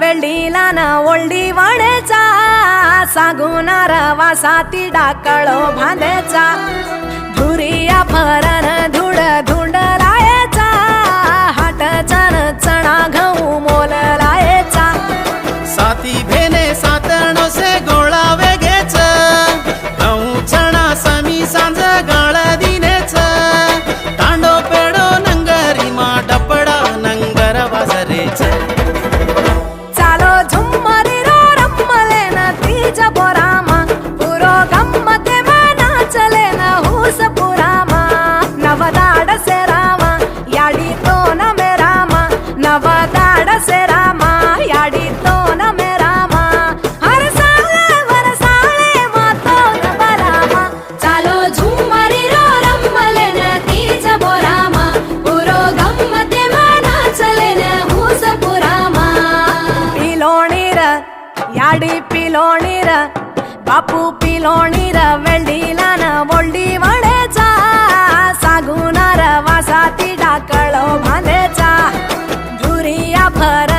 वेळीलान ओल्डी वाण्याचा सागुनार वासाती डाकळो भांदेचा धुरिया फरन धुड धुंड लायचा हाट चण चणा गहू मोल लायचा साती भेने सातणो से गोळा वेगेच गहू चणा समी सांज गाळ दिनेच तांडो पेडो नंगरी मा डपडा नंगर वाजरेच चालो झुम्मरी रो रम्मले न तीज बोरामा पुरो गम्मते में नाचले न हुस पुरामा नवदाड से रामा याडी तो न मे रामा नवदाड से रामा याडी तो न मे रामा हर साले वर साले मातो न बरामा चालो झुम्मरी रो रम्मले न तीज बोरामा पुरो गम्मते में नाचले न हुस पुरामा पिलोणीर याडी पिलोणीर बापू पिलोणीर वेळीलान ओल्डी वाण्याचा सागुनार वासाती डाकळो भांदेचा धुरिया फर